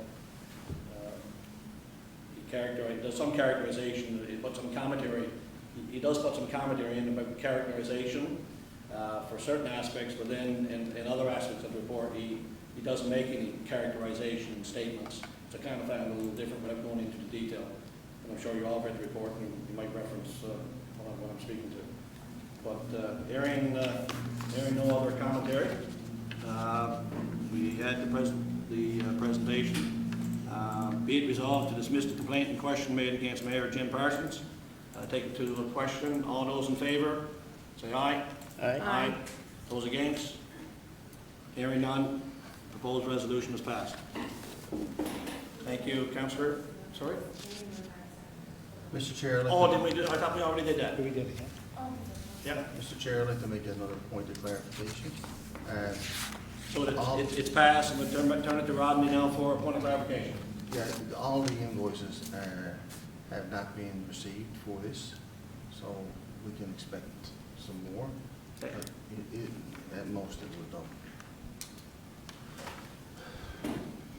he does some characterization, he put some commentary, he does put some commentary in about characterization for certain aspects, but then in other aspects of the report, he doesn't make any characterization statements. So I kind of found it a little different without going into the detail. And I'm sure you all read the report and you might reference what I'm speaking to. But hearing no other commentary, we had the presentation. Be it resolved to dismiss the complaint in question made against Mayor Jim Parsons. Take it to a question. All those in favor, say aye. Aye. Aye. Those against? Hearing none, proposed resolution is passed. Thank you, Councillor. Sorry? Mr. Chair, I'd like Oh, to- did we do, I thought we already did that. We did it, yeah. Yeah. Mr. Chair, I'd like to make another point of clarification. So it's passed, and we'll turn it to Rodney now for a point of clarification. Yeah, all the invoices have not been received for this, so we can expect some more. Okay. But at most, it was done.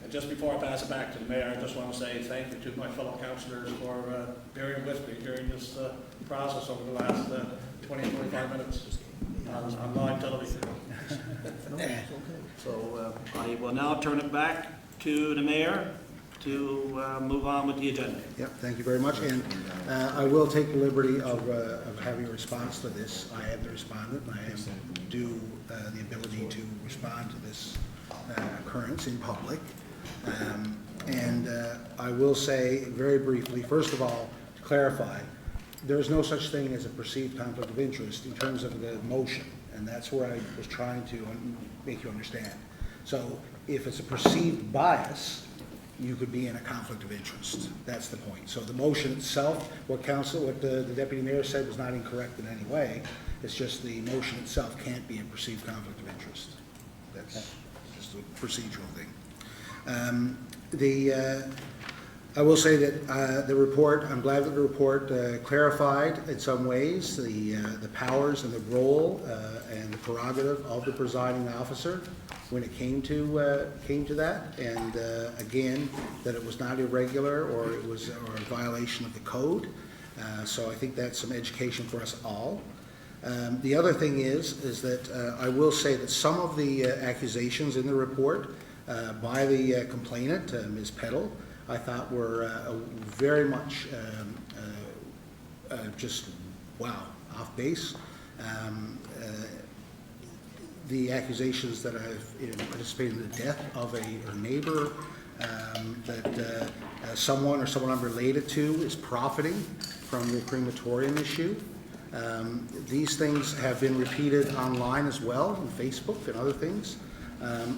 And just before I pass it back to the mayor, I just want to say thank you to my fellow councillors for bearing with me during this process over the last 20, 25 minutes on live television. So I will now turn it back to the mayor to move on with the agenda. Yep, thank you very much, and I will take the liberty of having a response to this. I am the respondent, and I am due the ability to respond to this occurrence in public. And I will say very briefly, first of all, to clarify, there is no such thing as a perceived conflict of interest in terms of the motion, and that's where I was trying to make you understand. So if it's a perceived bias, you could be in a conflict of interest. That's the point. So the motion itself, what the deputy mayor said was not incorrect in any way. It's just the motion itself can't be a perceived conflict of interest. That's just a procedural thing. I will say that the report, I'm glad that the report clarified in some ways the powers and the role and the prerogative of the presiding officer when it came to that, and again, that it was not irregular or it was a violation of the code. So I think that's some education for us all. The other thing is that I will say that some of the accusations in the report by the complainant, Ms. Peddle, I thought were very much just, wow, off base. The accusations that I've participated in the death of a neighbor, that someone or someone I'm related to is profiting from the crematorium issue. These things have been repeated online as well, on Facebook and other things.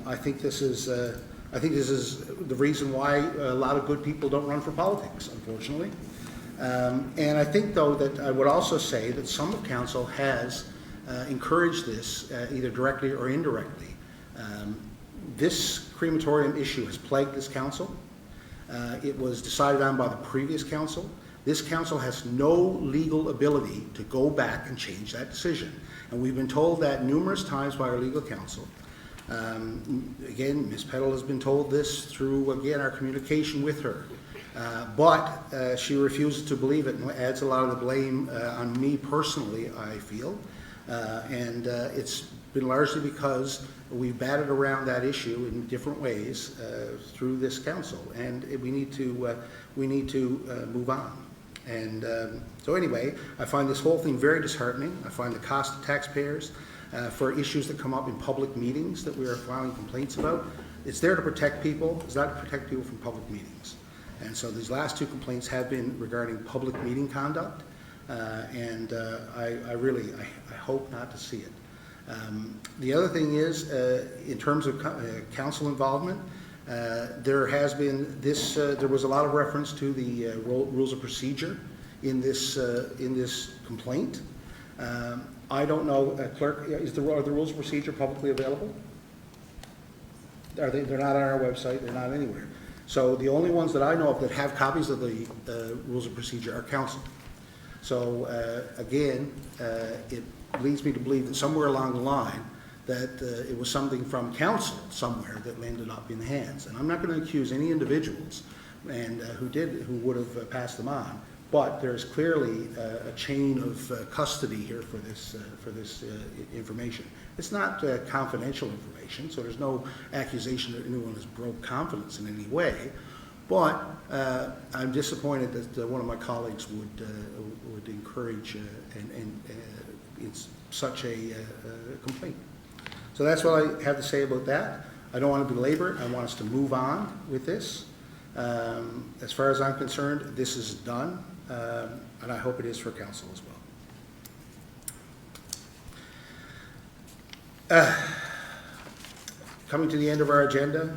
I think this is the reason why a lot of good people don't run for politics, unfortunately. And I think, though, that I would also say that some of council has encouraged this, either directly or indirectly. This crematorium issue has plagued this council. It was decided on by the previous council. This council has no legal ability to go back and change that decision. And we've been told that numerous times by our legal counsel. Again, Ms. Peddle has been told this through, again, our communication with her. But she refuses to believe it and adds a lot of the blame on me personally, I feel. And it's been largely because we've batted around that issue in different ways through this council, and we need to move on. And so anyway, I find this whole thing very disheartening. I find the cost to taxpayers for issues that come up in public meetings that we are filing complaints about. It's there to protect people. It's not to protect people from public meetings. And so these last two complaints have been regarding public meeting conduct, and I really hope not to see it. The other thing is, in terms of council involvement, there has been this, there was a lot of reference to the rules of procedure in this complaint. I don't know, clerk, are the rules of procedure publicly available? They're not on our website, they're not anywhere. So the only ones that I know of that have copies of the rules of procedure are council. So again, it leads me to believe that somewhere along the line that it was something from council somewhere that landed up in hands. And I'm not going to accuse any individuals and who would have passed them on, but there's clearly a chain of custody here for this information. It's not confidential information, so there's no accusation that anyone has broke confidence in any way. But I'm disappointed that one of my colleagues would encourage it's such a complaint. So that's what I have to say about that. I don't want to belabor it. I want us to move on with this. As far as I'm concerned, this is done, and I hope it is for council as well. Coming to the end of our agenda,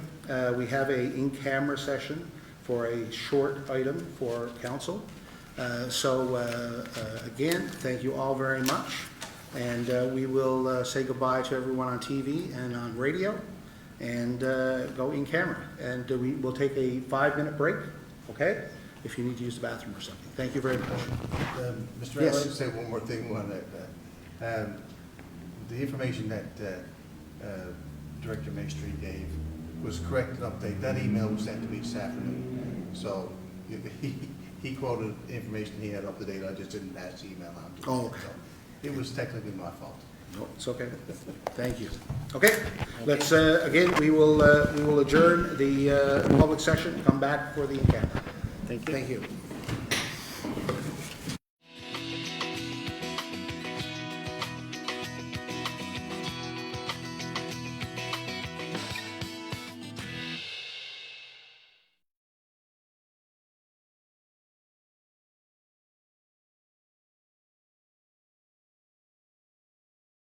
we have a in-camera session for a short item for council. Again, thank you all very much, and we will say goodbye to everyone on TV and on radio, and go in camera. And we will take a 5-minute break, okay? If you need to use the bathroom or something. Thank you very much. Mr. Mayor, Yes. I'd like to say one more thing on that. The information that Director Maestri gave was correct and updated. That email was sent to me this afternoon. So he quoted information he had up to date. I just didn't pass the email on to him. Oh, okay. So it was technically my fault. No, it's okay. Thank you. Okay, let's, again, we will adjourn the public session, come back for the in-camera. Thank you. Thank you.